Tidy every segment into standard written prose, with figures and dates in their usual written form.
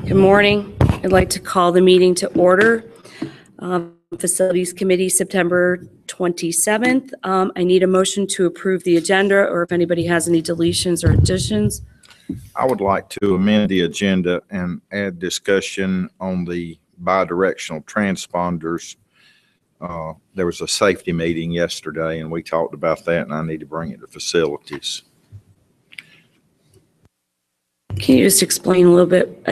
Good morning. I'd like to call the meeting to order. Facilities Committee, September 27th. I need a motion to approve the agenda, or if anybody has any deletions or additions. I would like to amend the agenda and add discussion on the bidirectional transponders. There was a safety meeting yesterday and we talked about that, and I need to bring it to facilities. Can you just explain a little bit,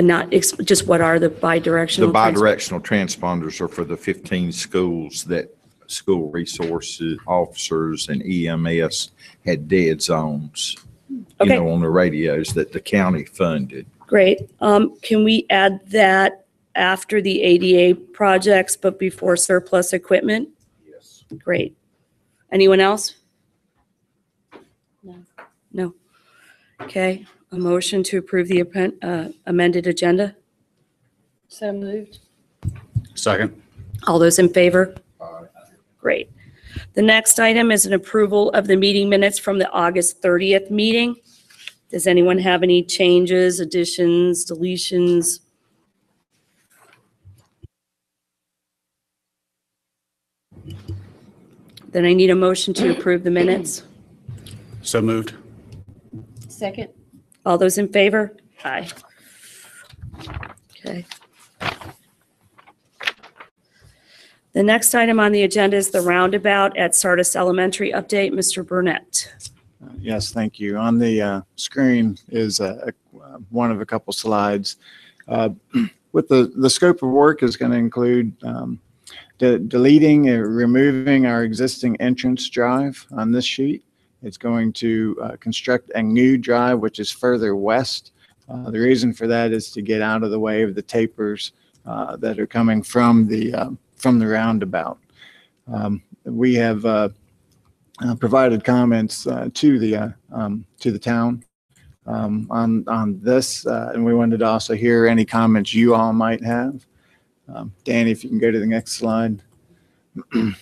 just what are the bidirectional? The bidirectional transponders are for the 15 schools that school resources officers and EMS had dead zones, Okay. on the radios that the county funded. Great. Can we add that after the ADA projects, but before surplus equipment? Yes. Great. Anyone else? No. Okay. A motion to approve the amended agenda? So moved. Second. All those in favor? Aye. Great. The next item is an approval of the meeting minutes from the August 30th meeting. Does anyone have any changes, additions, deletions? Then I need a motion to approve the minutes. So moved. Second. All those in favor? Aye. Okay. The next item on the agenda is the roundabout at Sardis Elementary update. Mr. Burnett. Yes, thank you. On the screen is one of a couple slides. With the scope of work is going to include deleting or removing our existing entrance drive on this sheet. It's going to construct a new drive, which is further west. The reason for that is to get out of the way of the tapers that are coming from the roundabout. We have provided comments to the town on this, and we wanted to also hear any comments you all might have. Danny, if you can go to the next slide.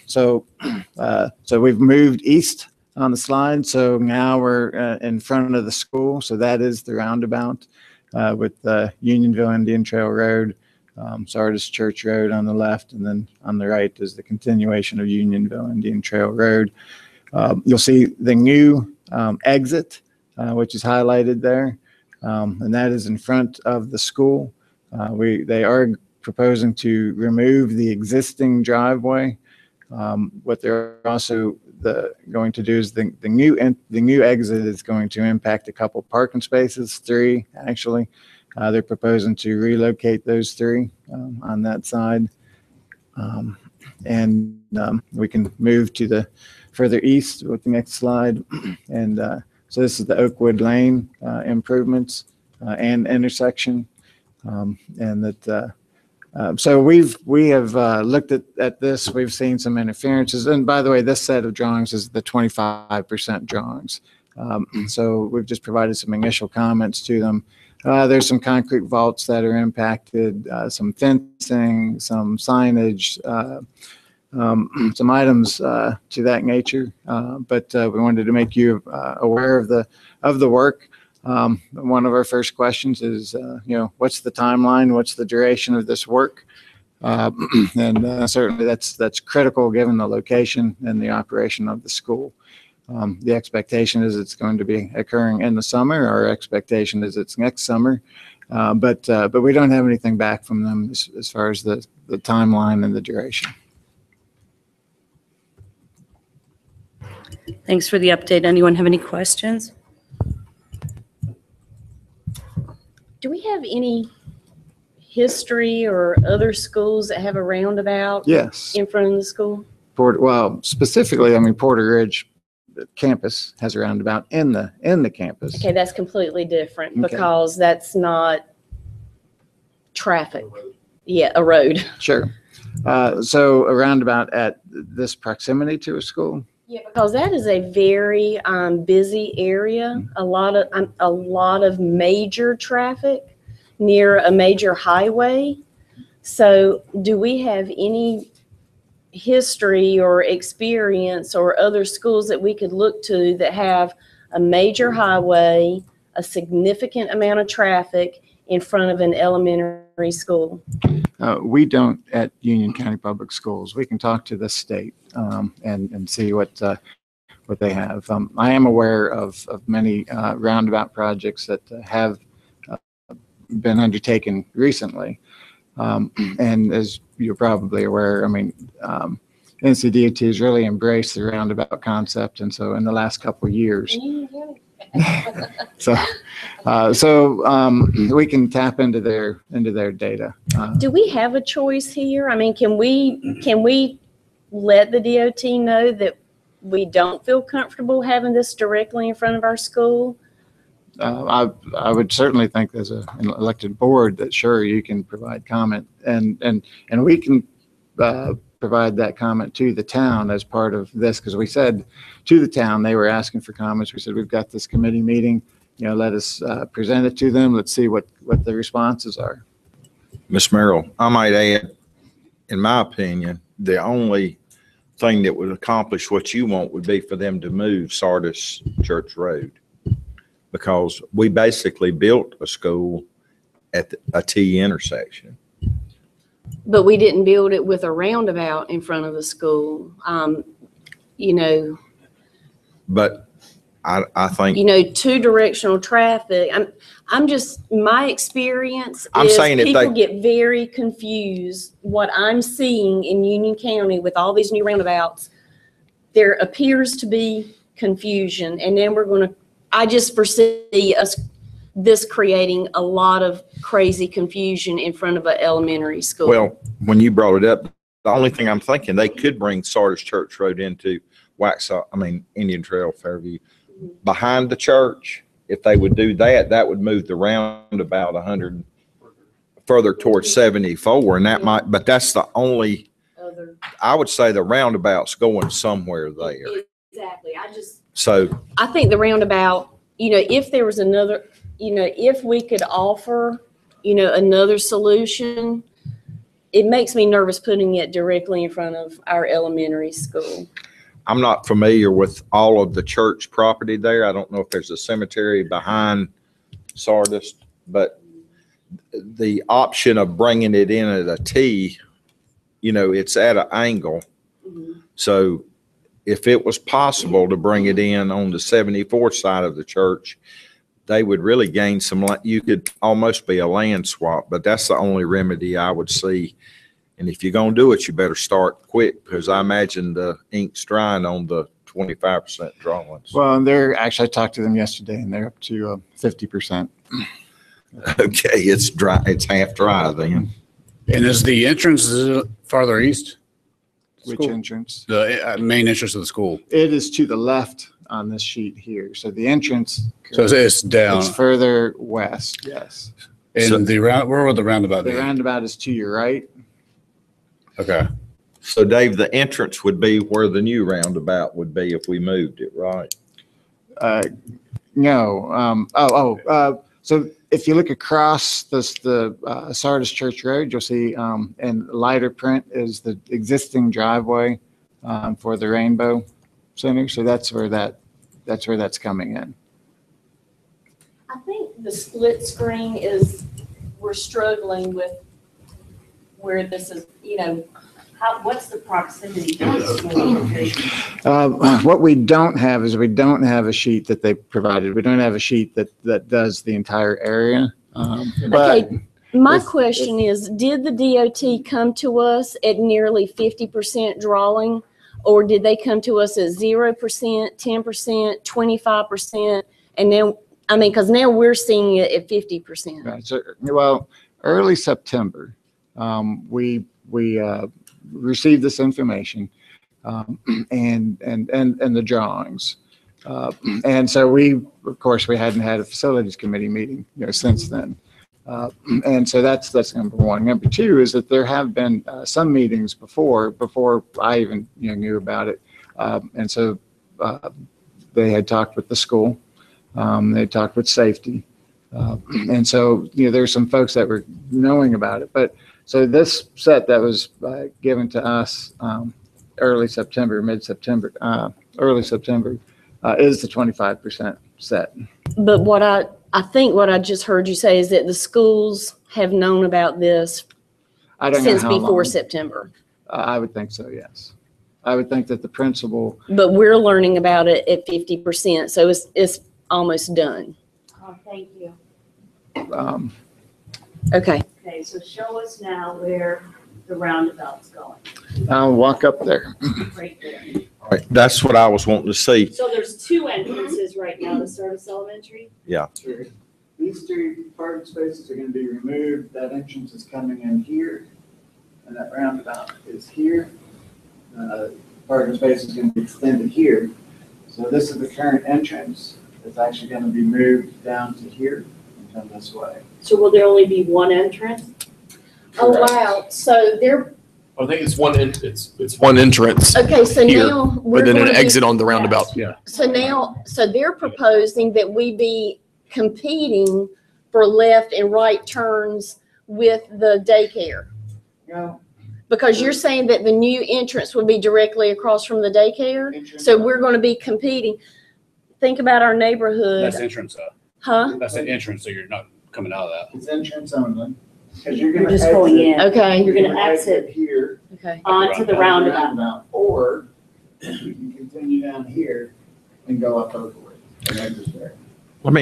So we've moved east on the slide. So now we're in front of the school. So that is the roundabout with Unionville Indian Trail Road, Sardis Church Road on the left, and then on the right is the continuation of Unionville Indian Trail Road. You'll see the new exit, which is highlighted there, and that is in front of the school. They are proposing to remove the existing driveway. What they're also going to do is the new exit is going to impact a couple parking spaces, 3 actually. They're proposing to relocate those 3 on that side, and we can move to the further east with the next slide. And so this is the Oakwood Lane improvements and intersection, and that. So we have looked at this. We've seen some interferences, and by the way, this set of drawings is the 25% drawings. So we've just provided some initial comments to them. There's some concrete vaults that are impacted, some fencing, some signage, some items to that nature. But we wanted to make you aware of the work. One of our first questions is, what's the timeline? What's the duration of this work? And certainly that's critical given the location and the operation of the school. The expectation is it's going to be occurring in the summer. Our expectation is it's next summer, but we don't have anything back from them as far as the timeline and the duration. Thanks for the update. Anyone have any questions? Do we have any history or other schools that have a roundabout? Yes. In front of the school? Specifically, Porter Ridge campus has a roundabout in the campus. Okay, that's completely different Okay. because that's not traffic. Yeah, a road. Sure. So a roundabout at this proximity to a school? Yeah, because that is a very busy area. A lot of major traffic near a major highway. So do we have any history or experience or other schools that we could look to that have a major highway, a significant amount of traffic in front of an elementary school? We don't at Union County Public Schools. We can talk to the state and see what they have. I am aware of many roundabout projects that have been undertaken recently. And as you're probably aware, I mean, NCDOT has really embraced the roundabout concept. And so in the last couple of years, we can tap into their data. Do we have a choice here? I mean, can we let the DOT know that we don't feel comfortable having this directly in front of our school? I would certainly think as an elected board that sure you can provide comment and we can provide that comment to the town as part of this, because we said to the town, they were asking for comments. We said, we've got this committee meeting, let us present it to them. Let's see what the responses are. Ms. Merrill, I might add, in my opinion, the only thing that would accomplish what you want would be for them to move Sardis Church Road, because we basically built a school at a T intersection. But we didn't build it with a roundabout in front of the school. But I think, two directional traffic. I'm just, my experience I'm is saying if people they- get very confused. What I'm seeing in Union County with all these new roundabouts, there appears to be confusion. And then I just foresee this creating a lot of crazy confusion in front of an elementary school. well, when you brought it up, the only thing I'm thinking, they could bring Sardis Church Road into Indian Trail, Fairview, behind the church. If they would do that, that would move the roundabout 100 further towards 74, and that might, but that's the only, I would say the roundabout's going somewhere there. Exactly. So I think the roundabout, if there was another, if we could offer, another solution, it makes me nervous putting it directly in front of our elementary school. I'm not familiar with all of the church property there. I don't know if there's a cemetery behind Sardis, but the option of bringing it in at a T, it's at an angle. Mm-hmm. So if it was possible to bring it in on the 74th side of the church, they would really gain some, you could almost be a land swap, but that's the only remedy I would see. And if you're going to do it, you better start quick, because I imagine the ink's drying on the 25% drawings. Well, and I talked to them yesterday and they're up to 50%. Okay, it's dry. It's half dry then. And is the entrance farther east? Which School. entrance? The main entrance of the school. It is to the left on this sheet here. So the entrance. So it's down. It's further west, yes. And where would the roundabout be? The roundabout is to your right. Okay. So Dave, the entrance would be where the new roundabout would be if we moved it, right? No. So if you look across the Sardis Church Road, you'll see in lighter print is the existing driveway for the Rainbow Center. So that's where that's coming in. I think the split screen we're struggling with where this is, what's the proximity to the school location? What we don't have is we don't have a sheet that they provided. We don't have a sheet that does the entire area. But Okay, my question is, did the DOT come to us at nearly 50% drawing? Or did they come to us at 0%, 10%, 25%? And then, because now we're seeing it at 50%. right, so, well, early September, we received this information and the drawings. And so of course, we hadn't had a facilities committee meeting, since then. And so that's number one. Number two is that there have been some meetings before I even knew about it. And so they had talked with the school. They talked with safety. And so, there's some folks that were knowing about it. But so this set that was given to us early September, early September is the 25% set. But what I think what I just heard you say is that the schools have known about this I don't know since how before long. September. I would think so, yes. I would think that the principal, But we're learning about it at 50%, so it's almost done. Oh, thank you. um, Okay. Okay, so show us now where the roundabout's going, I'll walk up there. right there. All right, that's what I was wanting to see. So there's two entrances right now to Service Elementary? Sure. These two parking spaces are going to be removed. That entrance is coming in here, and that roundabout is here. Parking space is going to be extended here. So this is the current entrance. It's actually going to be moved down to here and come this way. So will there only be one entrance? Oh, wow. So they're, I think it's one entrance, okay, so Here, now we're but then going an to be, exit on the roundabout. so they're proposing that we be competing for left and right turns with the daycare. No, Because you're saying that the new entrance would be directly across from the daycare? entrance So we're going to be competing. Think about our neighborhood, That's entrance, huh? that's the entrance, so you're not coming out of that. It's entrance only. Because you're You're going to just going in. Okay, You're gonna exit here. okay. Onto the roundabout. Or you can continue down here and go up Oakwood and exit there. Let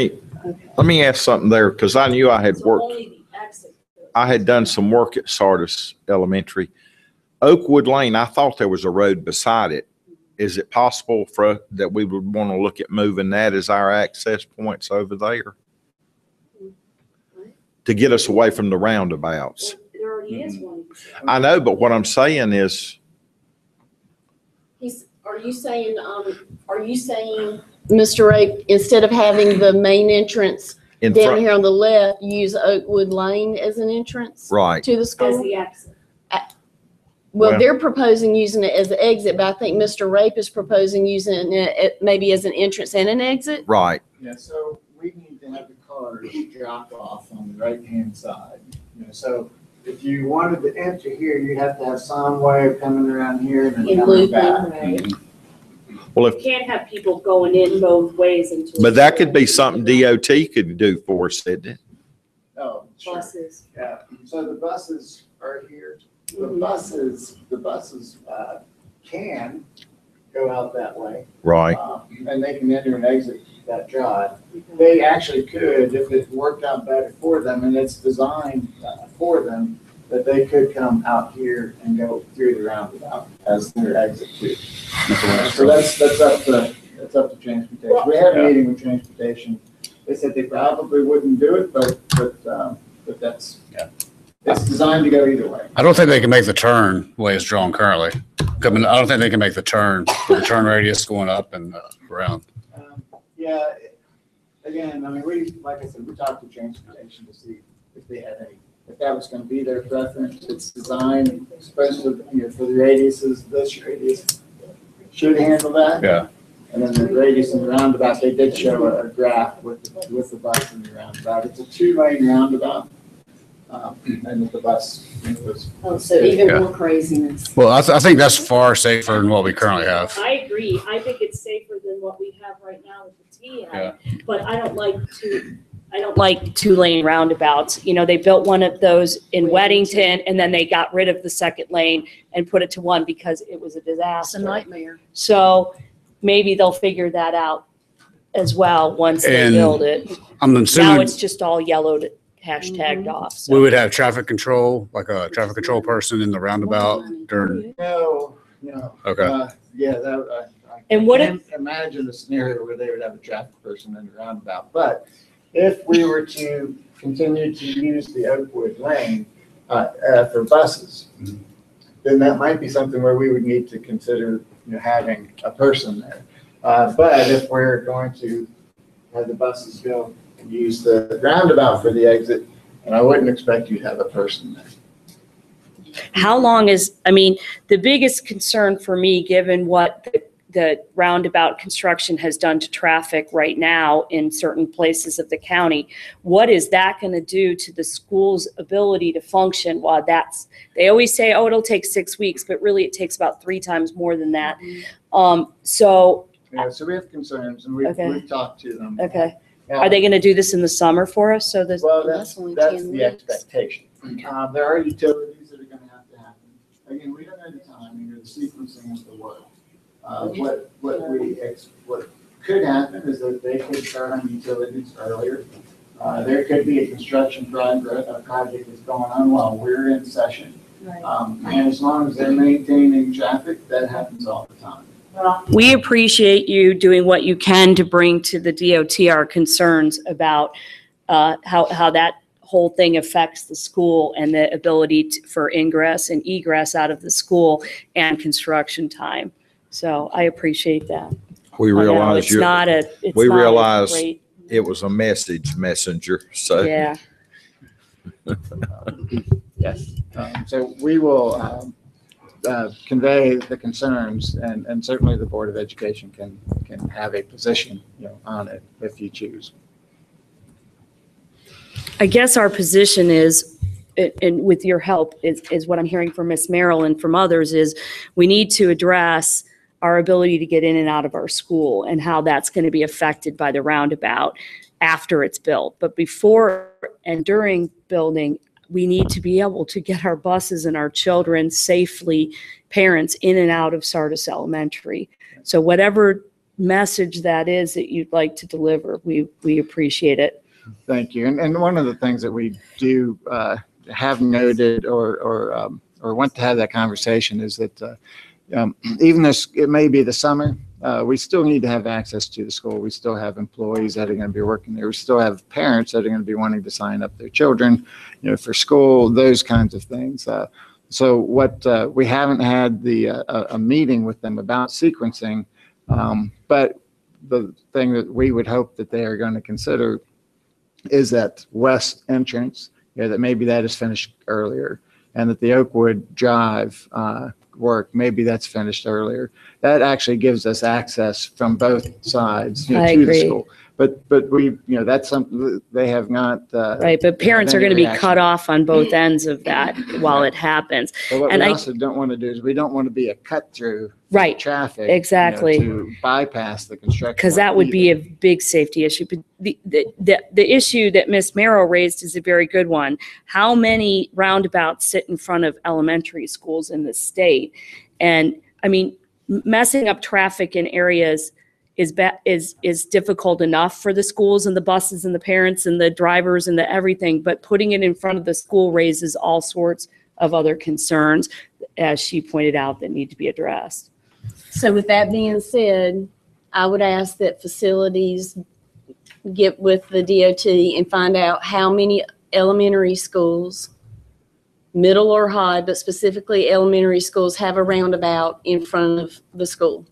me ask something there, because I knew I had So worked, only the exit. I had done some work at Sardis Elementary. Oakwood Lane, I thought there was a road beside it. Is it possible that we would want to look at moving that as our access points over there? To get us away from the roundabouts. There already is one. I know, but what I'm saying is, Are you saying, Mr. Ray, instead of having the main entrance in down front, here on the left, use Oakwood Lane as an entrance right, to the As school? the exit. Well, Well- they're proposing using it as an exit, but I think Mr. Rape is proposing using it maybe as an entrance and an exit. right. Yeah, so we need to have the cars drop off on the right-hand side. So if you wanted to enter here, you'd have to have some way of coming around here and then In coming looping, back. right? Well, You can't have people going in both ways into. but that could be something DOT could do for us, isn't it? Oh, sure. Buses. Yeah, so the buses are here. The Mhm. buses can go out that way. Right. And they can enter and exit that drive. They actually could, if it worked out better for them, and it's designed for them, that they could come out here and go through the roundabout as their exit too. So that's up to transportation. We had a meeting with transportation. They said they probably wouldn't do it, but that's, it's designed to go either way. I don't think they can make the turn the way it's drawn currently. I don't think they can make the turn with the turn radius going up and around. Yeah, again, I mean, like I said, we talked to transportation to see if they had any, if that was gonna be their preference. It's designed, especially, for the radiuses, this radius should handle that. Yeah. And then the radius and the roundabout, they did show a graph with the bus and the roundabout. It's a 2-lane roundabout. And with the bus, it was. Oh, so even Yeah. more craziness. Well, I think that's far safer than what we currently have. I agree. I think it's safer than what we have right now with the T. But I don't like two-lane roundabouts. They built one of those in Weddington and then they got rid of the second lane and put it to one because it was a It's a disaster. nightmare. So maybe they'll figure that out as well once they And build it. I'm Now assuming it's just all yellowed, hashtagged off. so. we would have traffic control, like a traffic control person in the roundabout during, No. okay. Yeah, that, And what can't imagine a scenario where they would have a traffic person in the roundabout. But if we were to continue to use the Oakwood Lane for buses, then that might be something where we would need to consider having a person there. But if we're going to have the buses go and use the roundabout for the exit, and I wouldn't expect you to have a person there. How long the biggest concern for me, given what the roundabout construction has done to traffic right now in certain places of the county, what is that going to do to the school's ability to function while they always say, oh, it'll take 6 weeks, but really it takes about 3 times more than that. So we have concerns and we've talked to them. Okay. Are they going to do this in the summer for us? So this, Well, That's only that's 10 the weeks. expectation. There are utilities that are gonna have to happen. Again, we don't know the timing or the sequencing of the work. What could happen is that they could start on utilities earlier. There could be a construction project that's going on while we're in session. And as long as they're maintaining traffic, that happens all the time. we appreciate you doing what you can to bring to the DOT our concerns about how that whole thing affects the school and the ability for ingress and egress out of the school and construction time. So I appreciate that. We I know realize it's not a, it's we not a realize great, it was a messenger, so. yeah. Yes. So we will convey the concerns, and certainly the Board of Education can have a position, on it if you choose. I guess our position is, and with your help, is what I'm hearing from Ms. Merrill and from others, is we need to address our ability to get in and out of our school and how that's going to be affected by the roundabout after it's built. But before and during building, we need to be able to get our buses and our children safely, parents in and out of Sardis Elementary. So whatever message that is that you'd like to deliver, we appreciate it. Thank you. And one of the things that we do have noted or want to have that conversation is that even though it may be the summer, we still need to have access to the school. We still have employees that are going to be working there. We still have parents that are going to be wanting to sign up their children, for school, those kinds of things. So what we haven't had a meeting with them about sequencing, but the thing that we would hope that they are going to consider is that west entrance, that maybe that is finished earlier, and that the Oakwood Drive work, maybe that's finished earlier. That actually gives us access from both sides, I to agree. the school. But we, that's something they have not. Right, but parents are any going to be reaction. cut off on both ends of that while it happens. But what and we I- also don't want to do is we don't want to be a cut through Right, traffic. exactly. To bypass the construction. Because that would be a big safety issue. But the issue that Ms. Merrill raised is a very good one. How many roundabouts sit in front of elementary schools in the state? And I mean, messing up traffic in areas is difficult enough for the schools and the buses and the parents and the drivers and the everything, but putting it in front of the school raises all sorts of other concerns, as she pointed out, that need to be addressed. So with that being said, I would ask that facilities get with the DOT and find out how many elementary schools, middle or high, but specifically elementary schools, have a roundabout in front of the school.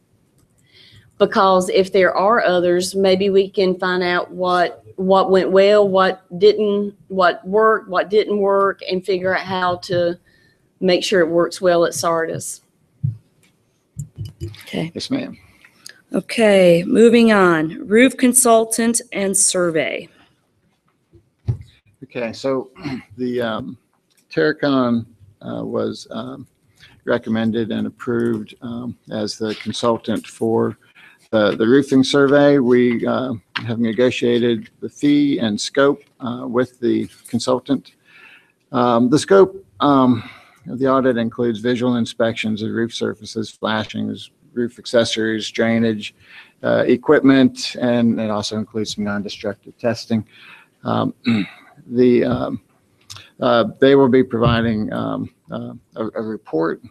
Because if there are others, maybe we can find out what went well, what worked, what didn't work, and figure out how to make sure it works well at Sardis. Okay. Yes, ma'am. Okay, moving on. Roof consultant and survey. Okay, so the Terracon was recommended and approved as the consultant for the roofing survey. We have negotiated the fee and scope with the consultant. The scope of the audit includes visual inspections of roof surfaces, flashings, roof accessories, drainage, equipment, and it also includes some non-destructive testing. They will be providing a report.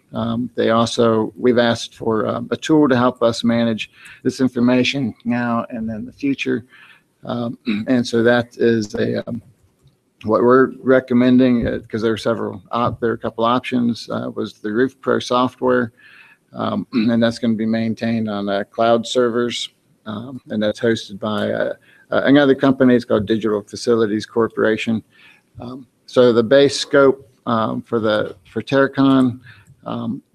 We've asked for a tool to help us manage this information now and in the future. And so that is what we're recommending, because there are a couple options, was the Roof Pro software. And that's going to be maintained on cloud servers. And that's hosted by another company. It's called Digital Facilities Corporation. So the base scope for Terracon,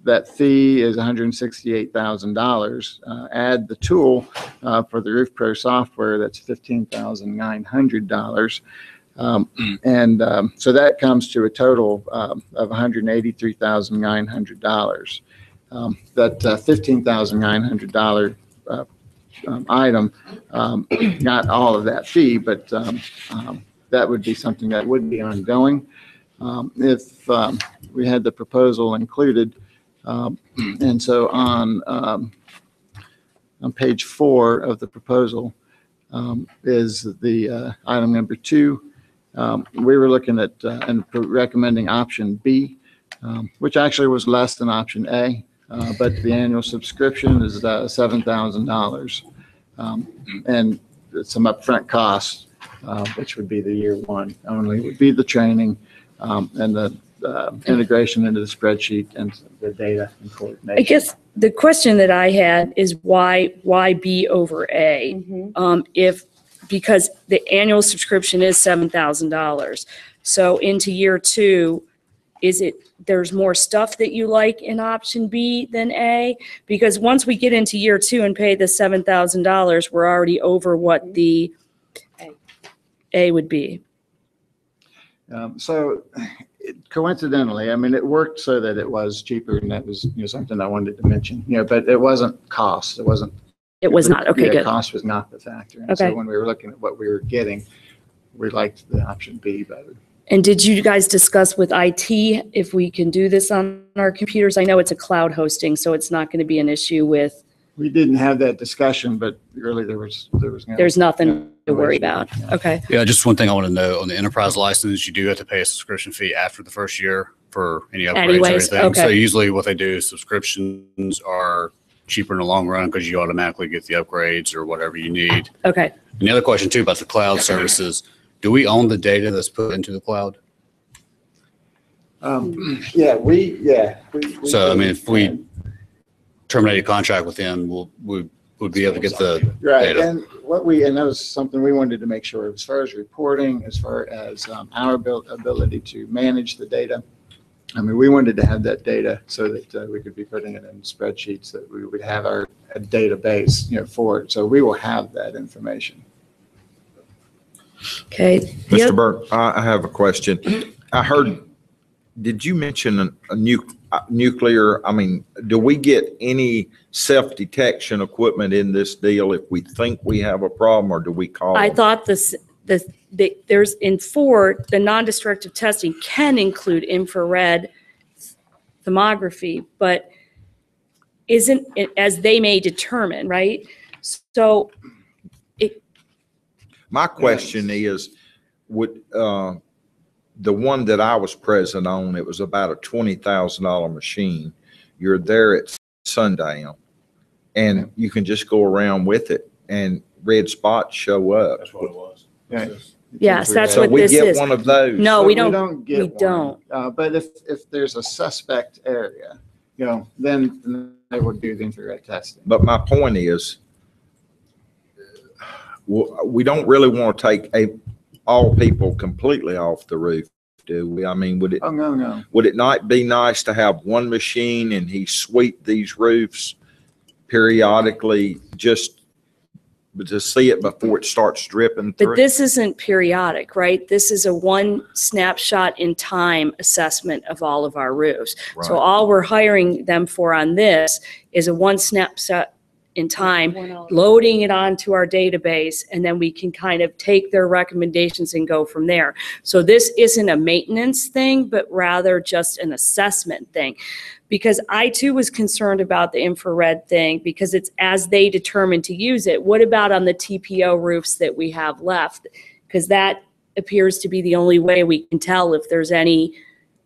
that fee is $168,000. Add the tool for the Roof Pro software, that's $15,900. So that comes to a total of $183,900. That $15,900 item, not all of that fee, but that would be something that would be ongoing. If we had the proposal included, and so on page 4 of the proposal is the item number 2. We were looking at and recommending option B, which actually was less than option A, but the annual subscription is $7,000, and some upfront costs, which would be the year 1 only, would be the training and the integration into the spreadsheet and the data and coordination. I guess the question that I had is why B over A? Because the annual subscription is $7,000. So into year 2, there's more stuff that you like in option B than A? Because once we get into year 2 and pay the $7,000, we're already over what the A would be. So coincidentally, I mean, it worked so that it was cheaper, and that was something I wanted to mention. But it wasn't cost. It wasn't. It was not. Okay, good. Cost was not the factor. And Okay. so when we were looking at what we were getting, we liked the option B better. And did you guys discuss with IT if we can do this on our computers? I know it's a cloud hosting, so it's not going to be an issue with. We didn't have that discussion, but really There's nothing to worry about. Yeah. Okay. Yeah, just one thing I want to know on the enterprise license, you do have to pay a subscription fee after the first year for any upgrades or Anyways, anything. So okay. usually what they do is subscriptions are cheaper in the long run because you automatically get the upgrades or whatever you need. Okay. And the other question too about the cloud services, do we own the data that's put into the cloud? So I mean, if we terminate a contract with them, we would be able to get the Right, data. and that was something we wanted to make sure, as far as reporting, as far as our ability to manage the data. I mean, we wanted to have that data so that we could be putting it in spreadsheets, that we would have a database, for it. So we will have that information. Okay. Mr. Burke, I have a question. I heard, did you mention a nuclear, I mean, do we get any self-detection equipment in this deal if we think we have a problem, or do we call I them? thought there's in 4, the non-destructive testing can include infrared thermography, but isn't it, as they may determine, right? So My question is, would, the one that I was present on, it was about a $20,000 machine. You're there at sundown and you can just go around with it and red spots show up. That's what it was. Yeah. Yes, that's So what we this get is. one of those. No, So we don't. get we one. don't. But if there's a suspect area, then they would do the infrared testing. But my point is, we don't really want to take all people completely off the roof, do we? I mean, would it? Oh, no. Would it not be nice to have one machine and he sweep these roofs periodically just to see it before it starts dripping through? But this isn't periodic, right? This is a one snapshot in time assessment of all of our roofs. So Right. all we're hiring them for on this is a one snapshot in time, loading it onto our database, and then we can kind of take their recommendations and go from there. So this isn't a maintenance thing, but rather just an assessment thing. Because I too was concerned about the infrared thing, because it's as they determine to use it. What about on the TPO roofs that we have left? Because that appears to be the only way we can tell if there's any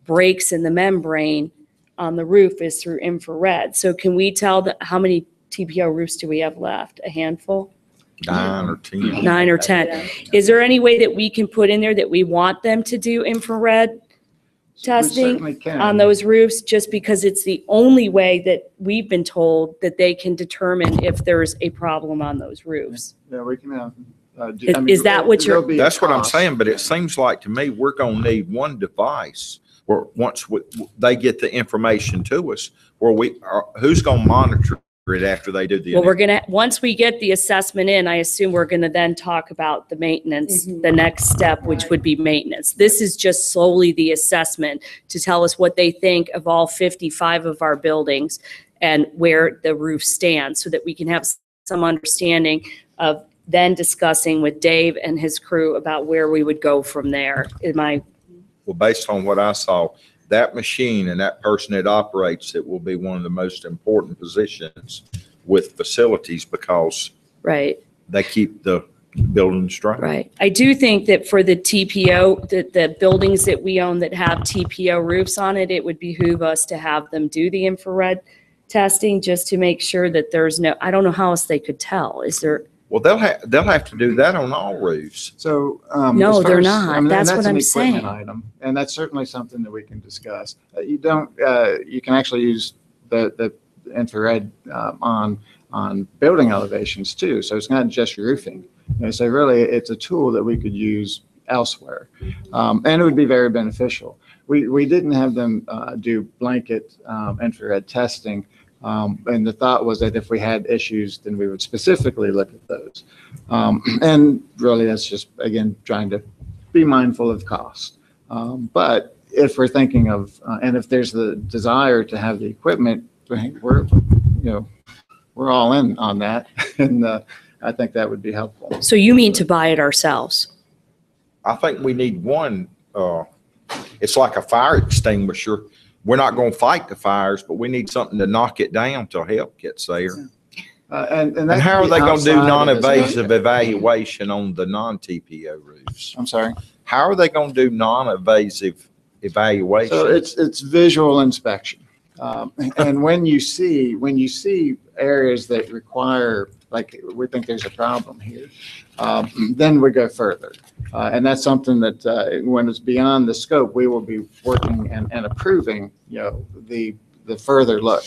breaks in the membrane on the roof is through infrared. So can we tell how many TPO roofs do we have left? A handful? 9 or 10. 9 or 10. Is there any way that we can put in there that we want them to do infrared testing certainly can. on those roofs, just because it's the only way that we've been told that they can determine if there's a problem on those roofs? Yeah, we can have. Is that what you're- there'll be a That's what I'm cost. saying, but it seems like to me, we're going to need one device where once they get the information to us, where who's going to monitor it after they do the. Well, we're gonna, once we get the assessment in, I assume we're gonna then talk about the maintenance, the next step, which would be maintenance. This is just solely the assessment to tell us what they think of all 55 of our buildings and where the roof stands, so that we can have some understanding of then discussing with Dave and his crew about where we would go from there. Well, based on what I saw, that machine and that person that operates it will be one of the most important positions with facilities because Right. they keep the building straight. Right. I do think that for the TPO, the buildings that we own that have TPO roofs on it, it would behoove us to have them do the infrared testing just to make sure that there's no, I don't know how else they could tell. Is there? Well, they'll have to do that on all roofs. So. No, as far they're as- not. I mean, That's and what an I'm equipment saying. Item, and that's certainly something that we can discuss. You can actually use the infrared on building elevations too. So it's not just roofing. So really, it's a tool that we could use elsewhere, and it would be very beneficial. We didn't have them do blanket infrared testing, and the thought was that if we had issues, then we would specifically look at those. And really, that's just again trying to be mindful of cost. But if we're thinking of, and if there's the desire to have the equipment, we're all in on that, and I think that would be helpful. So you mean to buy it ourselves? I think we need one, it's like a fire extinguisher. We're not going to fight the fires, but we need something to knock it down till help gets there. And And how are they going to do outside of this non-invasive area. evaluation on the non-TPO roofs? I'm sorry. How are they going to do non-invasive evaluation? So it's visual inspection. And when you see areas that require, like, we think there's a problem here, then we go further. And that's something that when it's beyond the scope, we will be working and approving, the further look,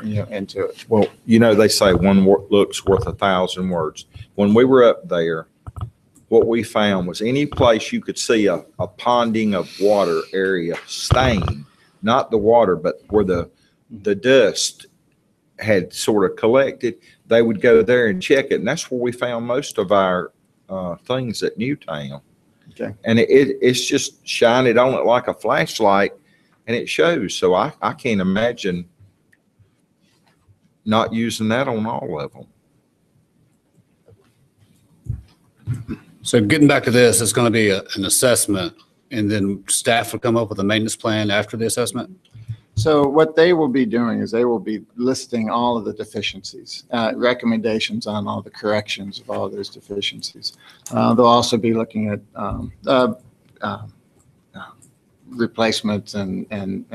into it. Well, they say one look's worth 1,000 words. When we were up there, what we found was any place you could see a ponding of water area stain, not the water, but where the dust had sort of collected, they would go there and check it. And that's where we found most of our things at Newtown. Okay. And it's just shine it on it like a flashlight and it shows. So I can't imagine not using that on all of them. So getting back to this, it's going to be an assessment, and then staff will come up with a maintenance plan after the assessment? So what they will be doing is they will be listing all of the deficiencies, recommendations on all the corrections of all those deficiencies. They'll also be looking at replacements and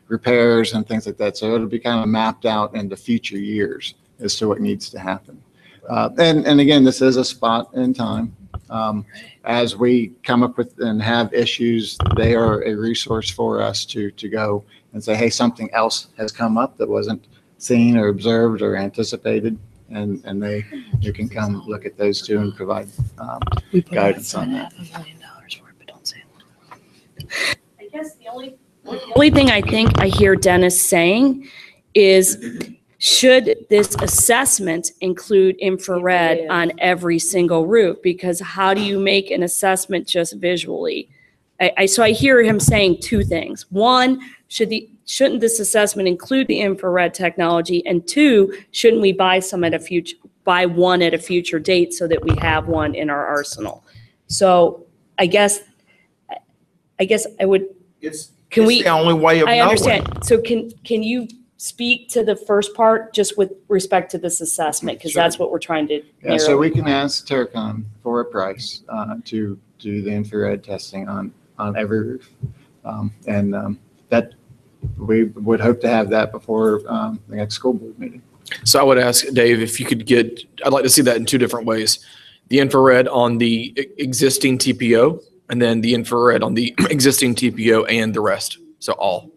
repairs and things like that. So it'll be kind of mapped out into future years as to what needs to happen. And again, this is a spot in time. As we come up with and have issues, they are a resource for us to go and say, hey, something else has come up that wasn't seen or observed or anticipated. And you can come look at those too and provide guidance on that. $500,000 for it, but don't say it. I guess the only thing I think I hear Dennis saying is, should this assessment include infrared on every single roof? Because how do you make an assessment just visually? So I hear him saying two things. One, shouldn't this assessment include the infrared technology? And two, shouldn't we buy one at a future date so that we have one in our arsenal? So I guess I would. It's Can we? the only way of I knowing. understand. So can you speak to the first part just with respect to this assessment? Because Sure. that's what we're trying to Yeah, so narrow. we can ask Terracon for a price to do the infrared testing on every roof. That we would hope to have that before the next school board meeting. So I would ask Dave if you could I'd like to see that in two different ways. The infrared on the existing TPO and then the infrared on the existing TPO and the rest. So all,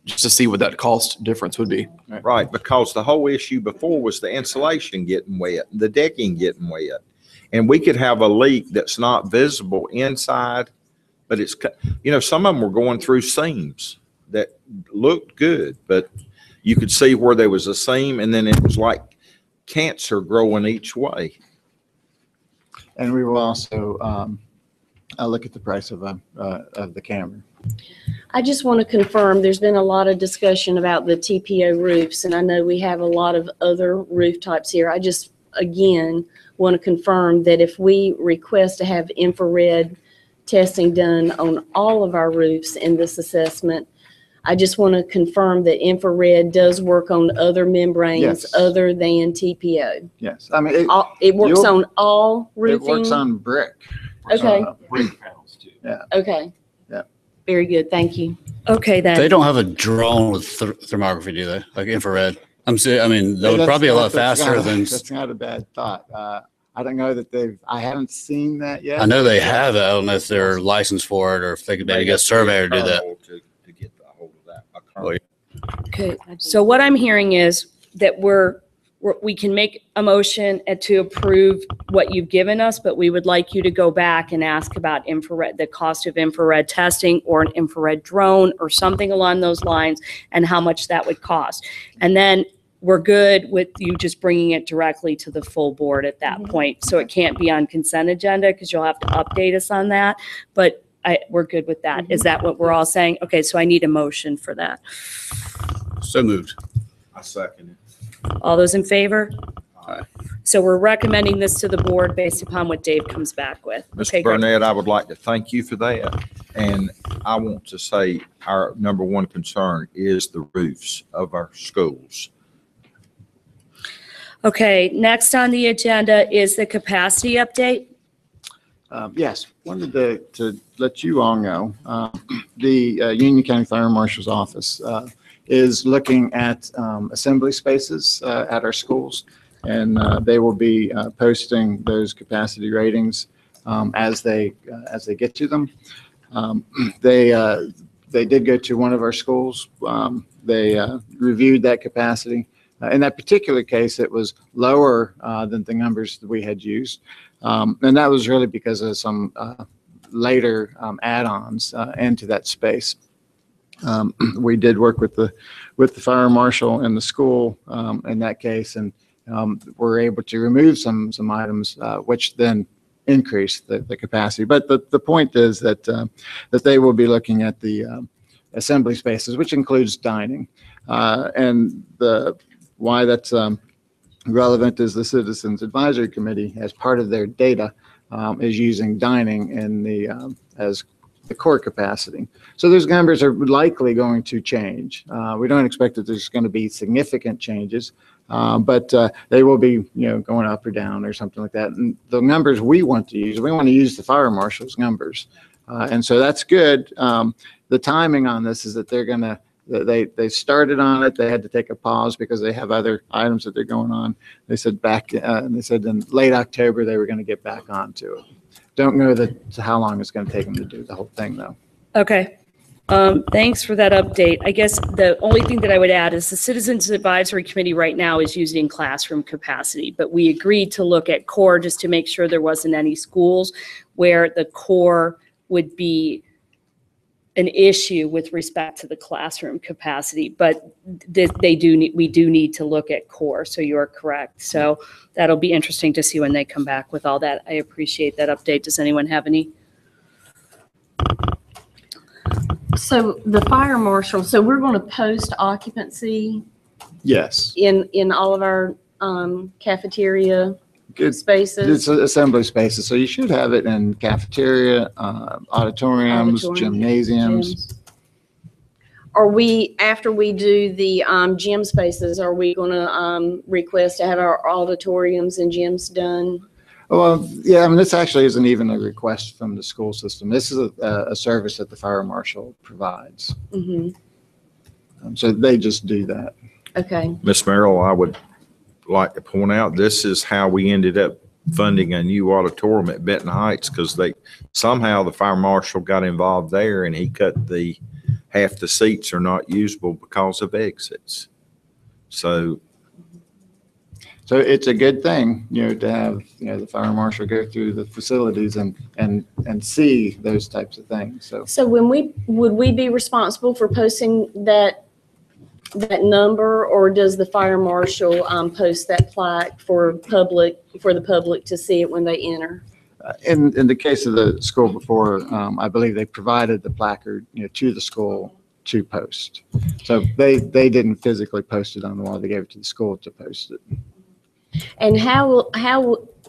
just to see what that cost difference would be. Right, because the whole issue before was the insulation getting wet, the decking getting wet. And we could have a leak that's not visible inside, but it's, some of them were going through seams that looked good, but you could see where there was a seam and then it was like cancer growing each way. And we will also look at the price of the camera. I just want to confirm, there's been a lot of discussion about the TPO roofs, and I know we have a lot of other roof types here. I just again, want to confirm that if we request to have infrared testing done on all of our roofs in this assessment, I just want to confirm that infrared does work on other membranes Yes. other than TPO. Yes, I mean, It works You'll- on all it roofing? works on brick. Okay. Brick panels too. Yeah. Okay. Yeah. Very good, thank you. Okay, They then. don't have a drone with thermography, do they? Like infrared? I mean, that would That's probably be a lot that's faster not- than, That's not a bad thought. I don't know that I haven't seen that yet. I know they have it. I don't know if they're licensed for it or if they could maybe get a surveyor to do that. To get a hold of that. Well, Okay, so what I'm hearing is that we can make a motion to approve what you've given us, but we would like you to go back and ask about infrared, the cost of infrared testing or an infrared drone or something along those lines and how much that would cost. And then we're good with you just bringing it directly to the full board at that point. So it can't be on consent agenda because you'll have to update us on that. But we're good with that. Is that what we're all saying? Okay, so I need a motion for that. So moved. I second it. All those in favor? Aye. So we're recommending this to the board based upon what Dave comes back with. Okay, Mr. great. Burnett, I would like to thank you for that. And I want to say our number one concern is the roofs of our schools. Okay, next on the agenda is the capacity update. Yes, wanted to let you all know, the Union County Fire Marshal's Office is looking at assembly spaces at our schools, and they will be posting those capacity ratings as they get to them. They did go to one of our schools. They reviewed that capacity. In that particular case, it was lower than the numbers that we had used. And that was really because of some later add-ons into that space. We did work with the fire marshal and the school in that case, and were able to remove some items, which then increased the capacity. But the point is that they will be looking at the assembly spaces, which includes dining, and why that's relevant is the Citizens Advisory Committee, as part of their data, is using dining in as the core capacity. So those numbers are likely going to change. We don't expect that there's going to be significant changes, but they will be, going up or down or something like that. And the numbers we want to use the fire marshal's numbers, and so that's good. The timing on this is that they're going to. They started on it. They had to take a pause because they have other items that they're going on. They said in late October they were going to get back onto it. Don't know how long it's going to take them to do the whole thing though. Okay. Thanks for that update. I guess the only thing that I would add is the Citizens Advisory Committee right now is using classroom capacity, but we agreed to look at core just to make sure there wasn't any schools where the core would be an issue with respect to the classroom capacity, but we do need to look at core, so you're correct. So that'll be interesting to see when they come back with all that. I appreciate that update. Does anyone have any? So the fire marshal, so we're going to post occupancy Yes. in all of our cafeteria It's spaces? assembly spaces. So you should have it in cafeteria, auditoriums, gymnasiums. Gyms. Are we, after we do the gym spaces, are we going to request to have our auditoriums and gyms done? Well, yeah, I mean, this actually isn't even a request from the school system. This is a service that the fire marshal provides. Mm-hmm. So they just do that. Okay. Ms. Merrill, I would like to point out, this is how we ended up funding a new auditorium at Benton Heights, because somehow the fire marshal got involved there and he cut half the seats are not usable because of exits. So it's a good thing, to have, the fire marshal go through the facilities and see those types of things. So would we be responsible for posting that number, or does the fire marshal post that plaque for the public to see it when they enter? In the case of the school before, I believe they provided the placard, to the school to post. So they didn't physically post it on the wall. They gave it to the school to post it. And how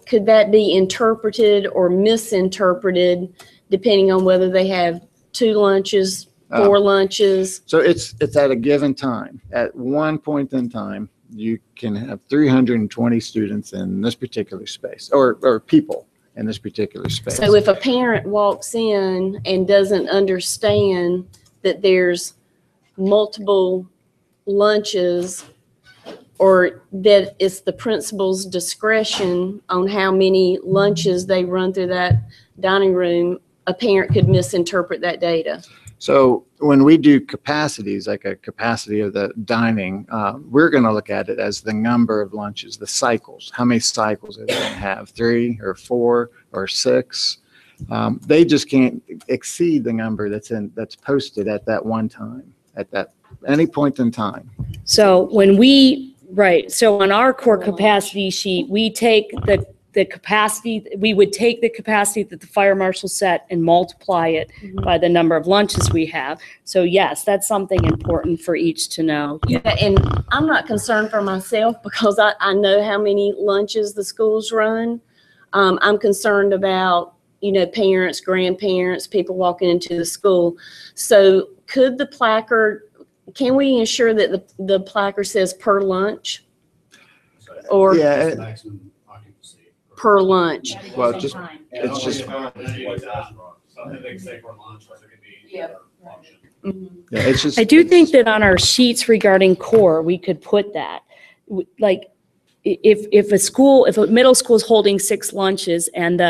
could that be interpreted or misinterpreted depending on whether they have 2 lunches, 4 lunches? So it's at a given time. At one point in time, you can have 320 students in this particular space, or people in this particular space. So if a parent walks in and doesn't understand that there's multiple lunches, or that it's the principal's discretion on how many lunches they run through that dining room, a parent could misinterpret that data. So when we do capacities, like a capacity of the dining, we're going to look at it as the number of lunches, the cycles. How many cycles are they going to have? 3 or 4 or 6? They just can't exceed the number that's posted at that one time, at that any point in time. So so on our core capacity sheet, we take the capacity, we would take the capacity that the fire marshal set and multiply it by the number of lunches we have. So yes, that's something important for each to know. Yeah, and I'm not concerned for myself because I know how many lunches the schools run. I'm concerned about, parents, grandparents, people walking into the school. So could the placard, can we ensure that the placard says per lunch? Or Yeah, Maximum occupancy. per lunch? well, it's just Something they can say for lunch, or it could be. Yeah. yeah, it's just. I do think that on our sheets regarding core, we could put that. Like, if a middle school is holding 6 lunches and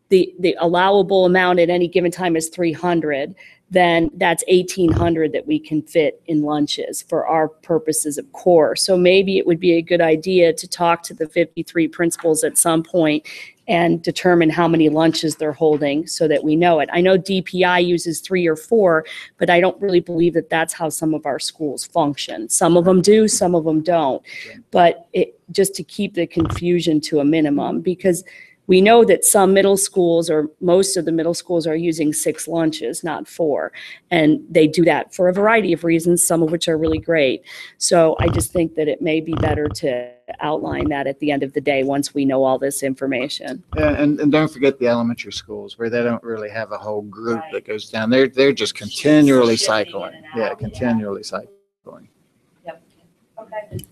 the allowable amount at any given time is 300, then that's 1,800 that we can fit in lunches for our purposes of core. So maybe it would be a good idea to talk to the 53 principals at some point and determine how many lunches they're holding so that we know it. I know DPI uses 3 or 4, but I don't really believe that that's how some of our schools function. Some of them do, some of them don't. But just to keep the confusion to a minimum, because we know that some middle schools, or most of the middle schools, are using 6 lunches, not 4. And they do that for a variety of reasons, some of which are really great. So I just think that it may be better to outline that at the end of the day once we know all this information. Yeah, and don't forget the elementary schools where they don't really have a whole group that goes down. They're just continually cycling. Yeah, continually cycling.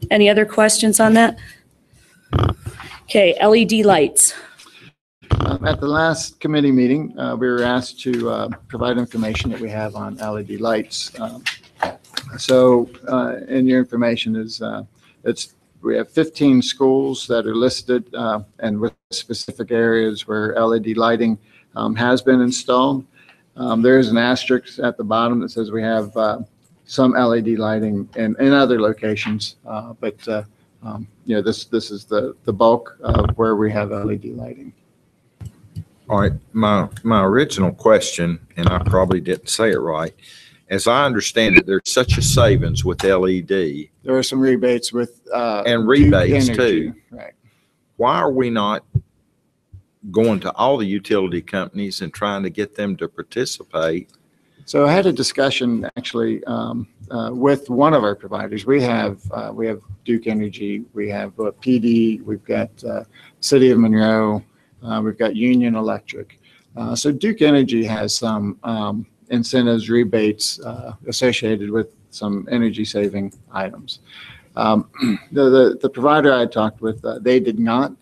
Any other questions on that? Okay, LED lights. At the last committee meeting, we were asked to provide information that we have on LED lights. So in your information is we have 15 schools that are listed and with specific areas where LED lighting has been installed. There is an asterisk at the bottom that says we have some LED lighting in other locations, but this is the bulk of where we have LED lighting. All right, my original question, and I probably didn't say it right, as I understand it, there's such a savings with LED. There are some rebates with And rebates Duke too. Energy, right? Why are we not going to all the utility companies and trying to get them to participate? So I had a discussion actually with one of our providers. We have Duke Energy, we have PD, we've got City of Monroe, we've got Union Electric. So Duke Energy has some incentives, rebates associated with some energy saving items. The provider I talked with, they did not.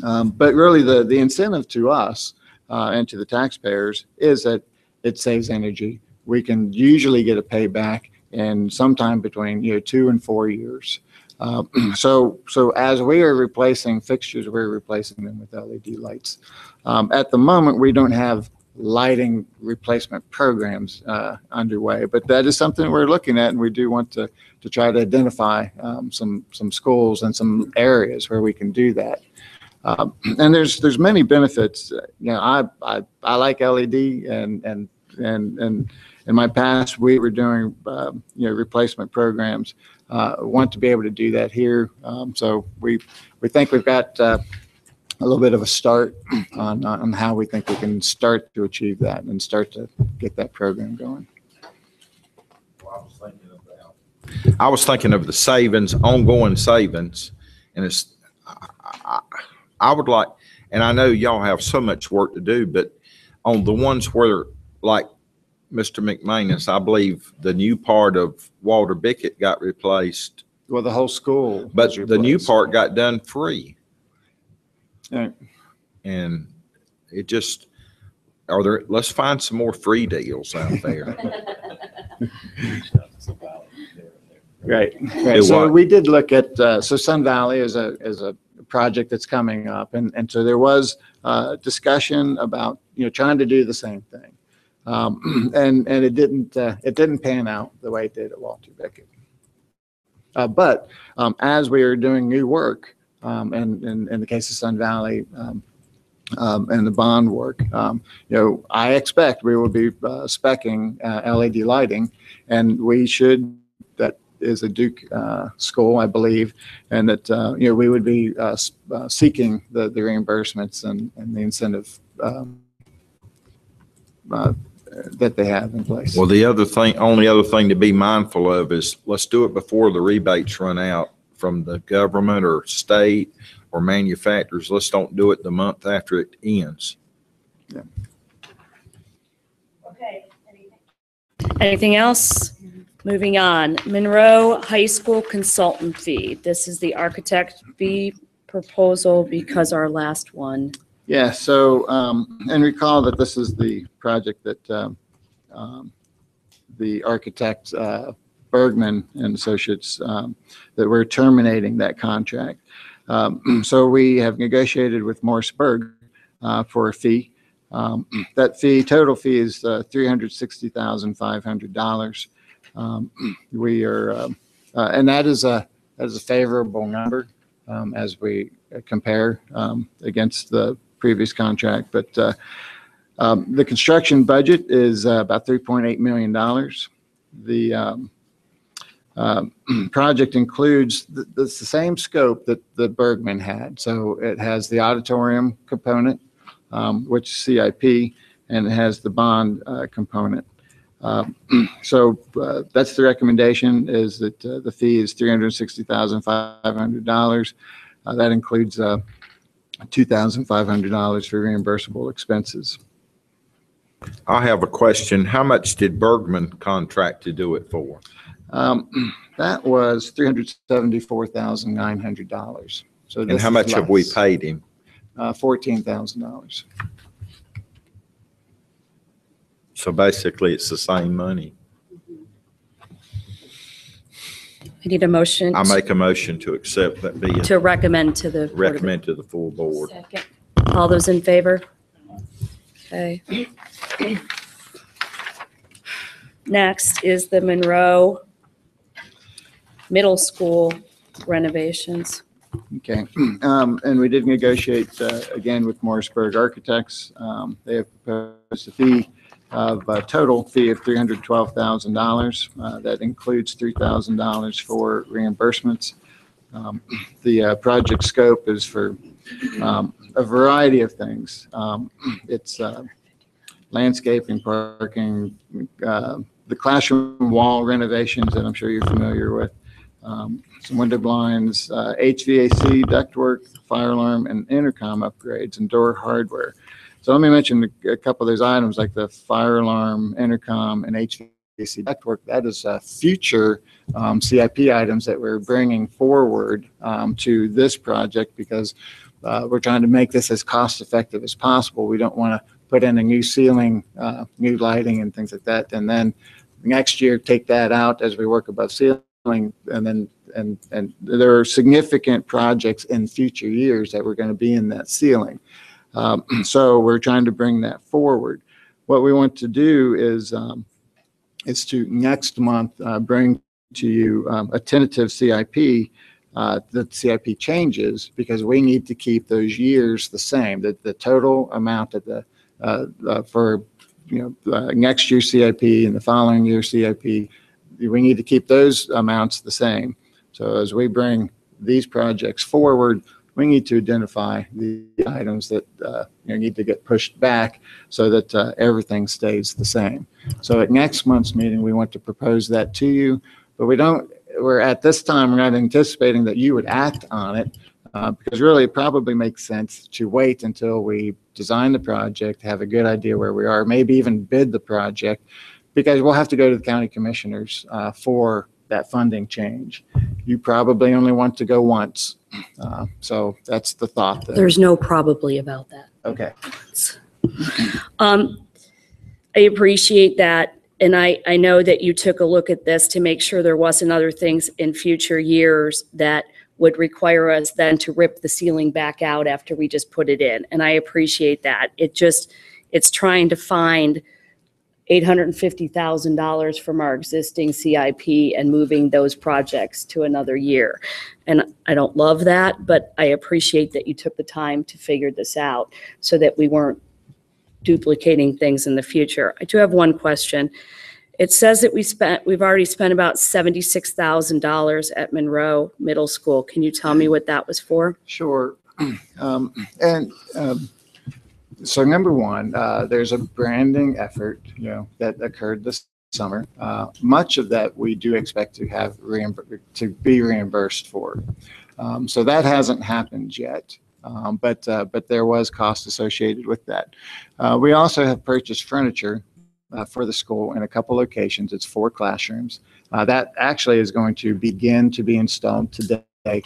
But really the incentive to us and to the taxpayers is that it saves energy. We can usually get a payback in sometime between 2 and 4 years. So as we are replacing fixtures, we're replacing them with LED lights. At the moment, we don't have lighting replacement programs underway, but that is something that we're looking at, and we do want to try to identify some schools and some areas where we can do that. And there's many benefits. I like LED, and in my past we were doing replacement programs. Want to be able to do that here. So we think we've got a little bit of a start on how we think we can start to achieve that and start to get that program going. I was thinking of the savings, ongoing savings, and I would like, and I know y'all have so much work to do, but on the ones where, like Mr. McManus, I believe the new part of Walter Bickett got replaced, Well, the whole school. but was the new replaced. part got done free. Right. And it just, let's find some more free deals out there. Right. Do Right. So what? we did look at, so Sun Valley is a project that's coming up. And so there was discussion about, trying to do the same thing. And it didn't pan out the way it did at Walter Bickett. But as we are doing new work, and in the case of Sun Valley, and the bond work, I expect we will be speccing LED lighting, and we should, that is a Duke school, I believe, and that, we would be seeking the reimbursements and the incentive that they have in place. Well, only other thing to be mindful of is let's do it before the rebates run out from the government or state or manufacturers. Let's don't do it the month after it ends. Yeah. Okay. Anything else? Moving on. Monroe High School consultant fee. This is the architect fee proposal because our last one. Yeah, so, and recall that this is the project that the architect, Bergman and Associates, that we're terminating that contract. So we have negotiated with Morseburg for a fee. That fee, total fee is $360,500. We are, and that is a favorable number as we compare against the previous contract. But the construction budget is about $3.8 million. The project includes the same scope that the Bergman had. So it has the auditorium component, which is CIP, and it has the bond component. So that's the recommendation, is that the fee is $360,500. That includes $2,500 for reimbursable expenses. I have a question. How much did Bergman contract to do it for? That was $374,900. So And how much have we paid him? $14,000. So basically it's the same money. I need a motion I make a motion to accept that bid, to recommend to the. Board of- recommend to the full board. Second. All those in favor? Okay. Next is the Monroe Middle School renovations. Okay, and we did negotiate again with Morrisburg Architects. They have proposed a fee of a total fee of $312,000. That includes $3,000 for reimbursements. The project scope is for a variety of things. It's landscaping, parking, the classroom wall renovations that I'm sure you're familiar with. Some window blinds, HVAC, ductwork, fire alarm, and intercom upgrades, and door hardware. So let me mention a couple of those items, like the fire alarm, intercom, and HVAC ductwork. That is future CIP items that we're bringing forward to this project, because we're trying to make this as cost effective as possible. We don't want to put in a new ceiling, new lighting, and things like that, and then next year take that out as we work above ceiling. And then and there are significant projects in future years that we're going to be in that ceiling. So we're trying to bring that forward. What we want to do is to next month bring to you a tentative CIP. The CIP changes because we need to keep those years the same. The total amount of the for next year's CIP and the following year's CIP, we need to keep those amounts the same. So as we bring these projects forward, we need to identify the items that need to get pushed back so that everything stays the same. So at next month's meeting, we want to propose that to you, but we're at this time, we're not anticipating that you would act on it. Because really it probably makes sense to wait until we design the project, have a good idea where we are, maybe even bid the project, because we'll have to go to the county commissioners for that funding change. You probably only want to go once. So that's the thought there. There's no probably about that. Okay. I appreciate that. And I know that you took a look at this to make sure there wasn't other things in future years that would require us then to rip the ceiling back out after we just put it in. And I appreciate that. It's trying to find $850,000 from our existing CIP and moving those projects to another year. And I don't love that, but I appreciate that you took the time to figure this out so that we weren't duplicating things in the future. I do have one question. It says that we've already spent about $76,000 at Monroe Middle School. Can you tell me what that was for? Sure. So number one, there's a branding effort, that occurred this summer. Much of that we do expect to have to be reimbursed for. So that hasn't happened yet. But there was cost associated with that. We also have purchased furniture for the school in a couple locations. It's 4 classrooms. That actually is going to begin to be installed today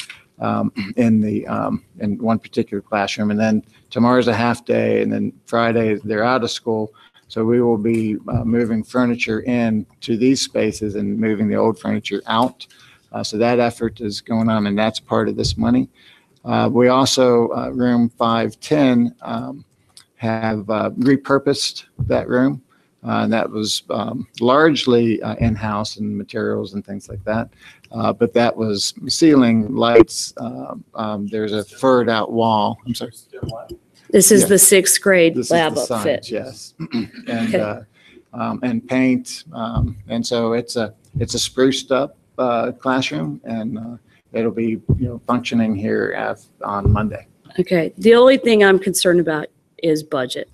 in one particular classroom, and then tomorrow's a half day, and then Friday they're out of school. So we will be moving furniture in to these spaces and moving the old furniture out. So that effort is going on, and that's part of this money. We also, room 510, have repurposed that room. And that was largely in-house and materials and things like that. But that was ceiling, lights. There's a furred out wall. I'm sorry. This is the 6th grade This lab is the upfit. science, yes. And paint. And so it's a spruced up classroom, and it'll be functioning here on Monday. Okay. The only thing I'm concerned about is budget.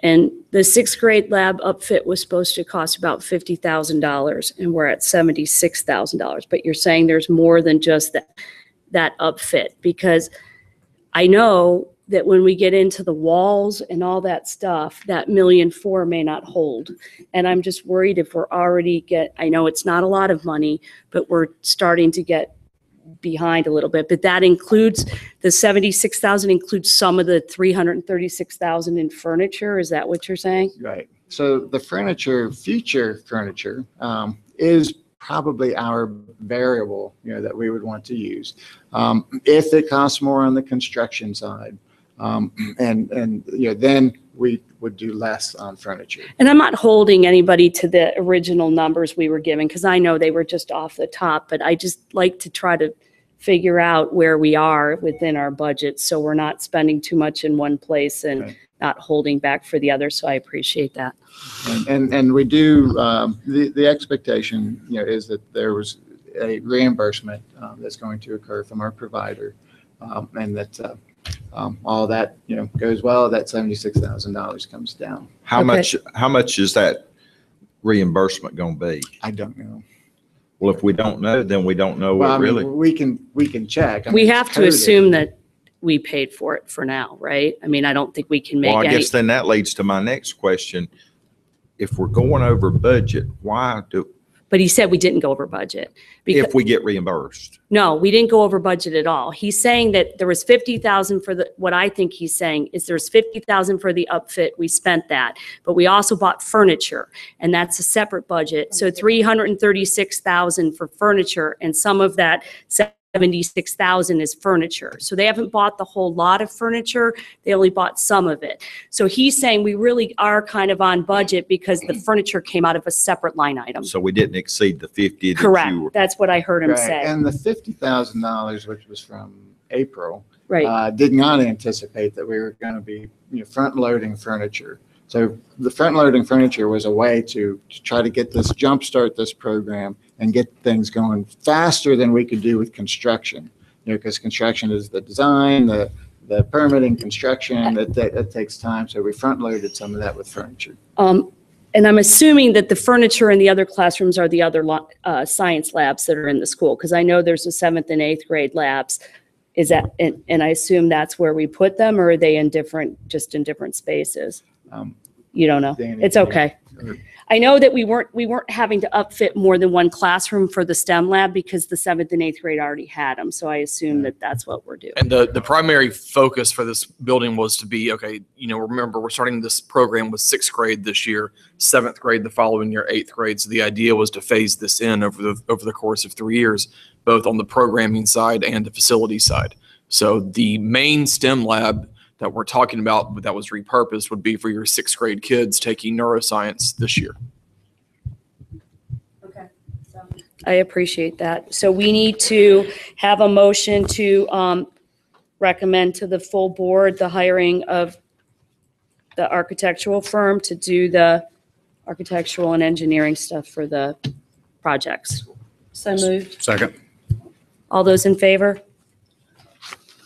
And the 6th grade lab upfit was supposed to cost about $50,000, and we're at $76,000. But you're saying there's more than just that upfit, because I know that when we get into the walls and all that stuff, that $1.4 million may not hold. And I'm just worried if we're already I know it's not a lot of money, but we're starting to get behind a little bit. But that includes the $76,000 includes some of the $336,000 in furniture. Is that what you're saying? Right. So the future furniture, is probably our variable, that we would want to use. If it costs more on the construction side, then we would do less on furniture. And I'm not holding anybody to the original numbers we were given, because I know they were just off the top, but I just like to try to figure out where we are within our budget, so we're not spending too much in one place and Right. not holding back for the other. So I appreciate that. And we do, the expectation, is that there was a reimbursement that's going to occur from our provider, and that all that, goes well, that $76,000 comes down. How Okay. much is that reimbursement going to be? I don't know. Well, if we don't know, then we don't know Well, what really. we can check. I We mean, have it's to coded. assume that we paid for it for now, right? I mean, I don't think we can make Well, I any. guess then that leads to my next question. If we're going over budget, But he said we didn't go over budget. Because if we get reimbursed? no, we didn't go over budget at all. He's saying that there was 50,000 for what I think he's saying is there's 50,000 for the upfit. We spent that, but we also bought furniture, and that's a separate budget. So 336,000 for furniture, and some of that 76,000 is furniture. So they haven't bought the whole lot of furniture. They only bought some of it. So he's saying we really are kind of on budget because the furniture came out of a separate line item. So we didn't exceed the 50 that Correct. you were. That's what I heard him Right. say. And the $50,000, which was from April, Right. did not anticipate that we were going to be front loading furniture. So the front loading furniture was a way to try to get this, jumpstart this program and get things going faster than we could do with construction. Because construction is the design, the permitting, construction, that takes time. So we front loaded some of that with furniture. And I'm assuming that the furniture in the other classrooms are the other science labs that are in the school, because I know there's the 7th and 8th grade labs Is that, and I assume that's where we put them, or are they in just in different spaces? You don't know. Danny, It's okay. I know that we weren't having to upfit more than one classroom for the STEM lab because the 7th and 8th grade already had them. So I assume that that's what we're doing. And the primary focus for this building was to be, okay, remember, we're starting this program with 6th grade this year, 7th grade the following year, 8th grade. So the idea was to phase this in over the course of 3 years, both on the programming side and the facility side. So the main STEM lab that we're talking about that was repurposed would be for your 6th grade kids taking neuroscience this year. Okay. So I appreciate that. So we need to have a motion to recommend to the full board the hiring of the architectural firm to do the architectural and engineering stuff for the projects. So moved. Second. All those in favor?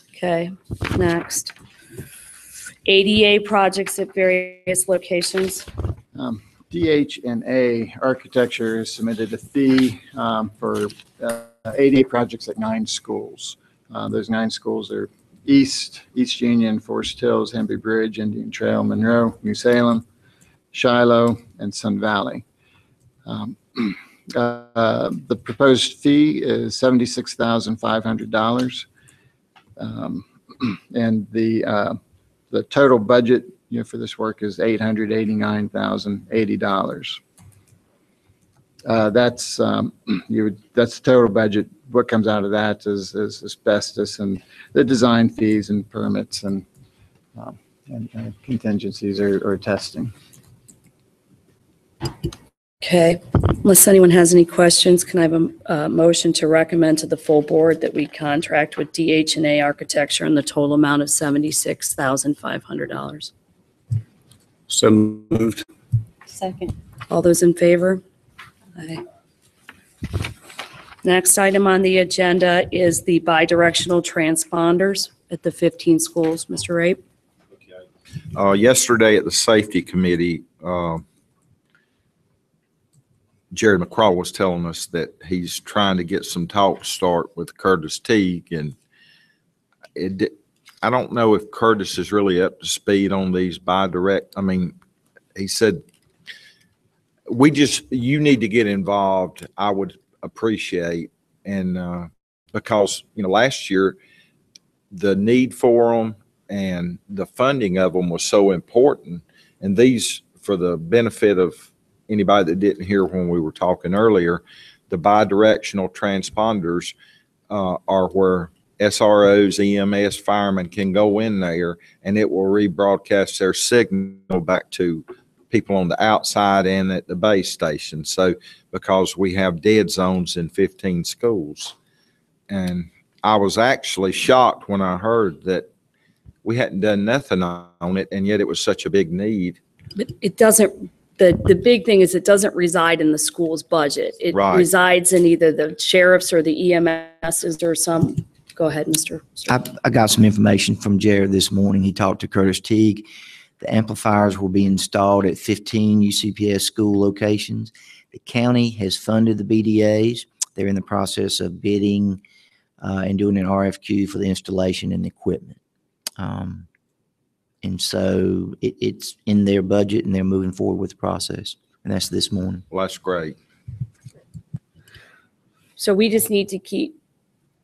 Okay, next. ADA projects at various locations. DH&A Architecture has submitted a fee for 88 projects at 9 schools. Those 9 schools are East Union, Forest Hills, Henby Bridge, Indian Trail, Monroe, New Salem, Shiloh, and Sun Valley. The proposed fee is $76,500. And the total budget for this work is $889,080. That's the total budget. What comes out of that is asbestos and the design fees and permits and contingencies or testing. Okay, unless anyone has any questions, can I have a motion to recommend to the full board that we contract with DH&A Architecture in the total amount of $76,500? So moved. Second. All those in favor? Aye. Next item on the agenda is the bidirectional transponders at the 15 schools. Mr. Rape? Yesterday at the safety committee, Jerry McCraw was telling us that he's trying to get some talks start with Curtis Teague, and I don't know if Curtis is really up to speed on these bidirect. I mean, he said, you need to get involved. I would appreciate, and because last year the need for them and the funding of them was so important, and these, for the benefit of anybody that didn't hear when we were talking earlier, the bidirectional transponders are where SROs, EMS, firemen can go in there, and it will rebroadcast their signal back to people on the outside and at the base station. So because we have dead zones in 15 schools. And I was actually shocked when I heard that we hadn't done nothing on it, and yet it was such a big need. But it doesn't, the big thing is it doesn't reside in the school's budget. It Right. resides in either the sheriffs or the EMSs or some. Go ahead, Mr. I got some information from Jared this morning. He talked to Curtis Teague. The amplifiers will be installed at 15 UCPS school locations. The county has funded the BDAs. They're in the process of bidding and doing an RFQ for the installation and the equipment. And so it's in their budget, and they're moving forward with the process. And that's this morning. Well, that's great. So we just need to keep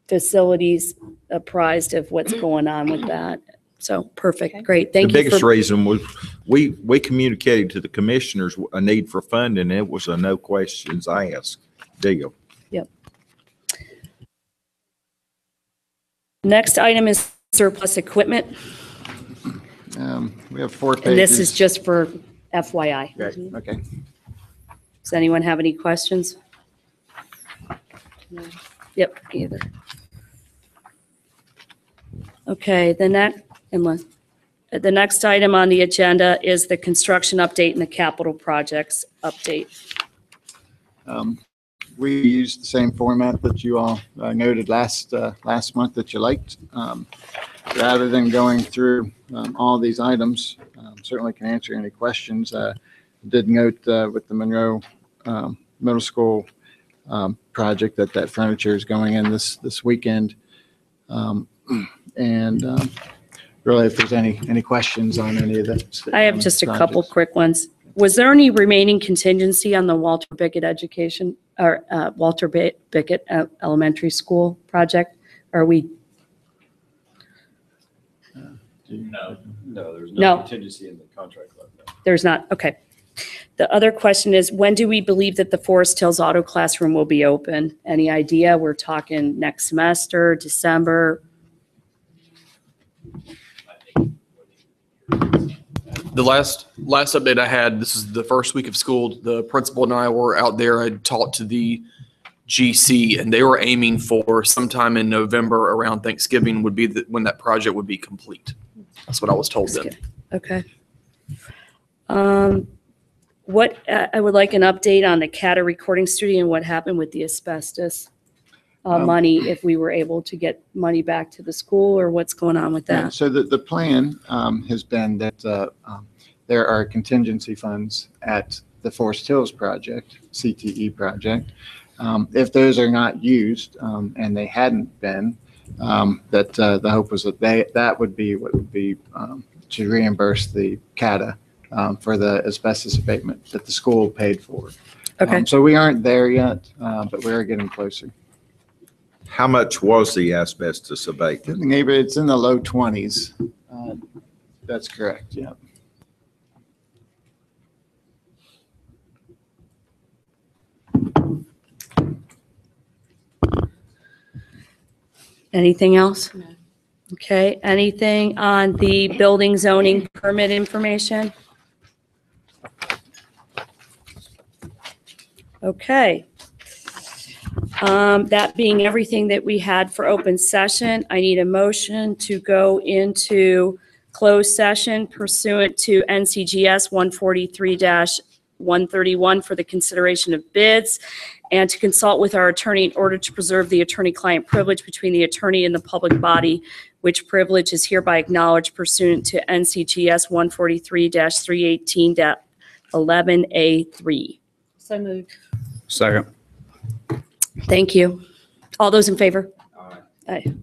facilities apprised of what's going on with that. So perfect, Okay. great, thank The you. biggest for- reason was we communicated to the commissioners a need for funding. It was a no questions asked deal. Next item is surplus equipment, We have 4 pages. and this is just for FYI. Right, okay. Does anyone have any questions? No. Yep, either. Okay, the next item on the agenda is the construction update and the capital projects update. We used the same format that you all noted last month that you liked. Rather than going through all these items, certainly can answer any questions. Did note with the Monroe Middle School project that furniture is going in this weekend. And really, if there's any questions on any of that. I have just a couple quick ones. Was there any remaining contingency on the Walter Bickett education or Walter Bickett Elementary School project? Are we? No, there's No. no contingency in the contract like that. There's not, okay. The other question is, when do we believe that the Forest Hills Auto Classroom will be open? Any idea? We're talking next semester, December? The last update I had, this is the first week of school, the principal and I were out there. I talked to the GC and they were aiming for sometime in November around Thanksgiving would be when that project would be complete. That's what I was told then. Okay. I would like an update on the CATA recording studio and what happened with the asbestos money, if we were able to get money back to the school or what's going on with that. So the plan has been that there are contingency funds at the Forest Hills project, CTE project. If those are not used, and they hadn't been, that the hope was that that would be what would be to reimburse the CATA for the asbestos abatement that the school paid for. Okay. So we aren't there yet, but we are getting closer. How much was the asbestos abatement? Neighbor, it's in the low 20s. That's correct, yeah. Anything else? No. Okay, anything on the building zoning permit information? Okay. That being everything that we had for open session, I need a motion to go into closed session pursuant to NCGS 143-131 for the consideration of bids and to consult with our attorney in order to preserve the attorney-client privilege between the attorney and the public body, which privilege is hereby acknowledged pursuant to NCGS 143-318.11A3. So moved. Second. Thank you. All those in favor? Aye.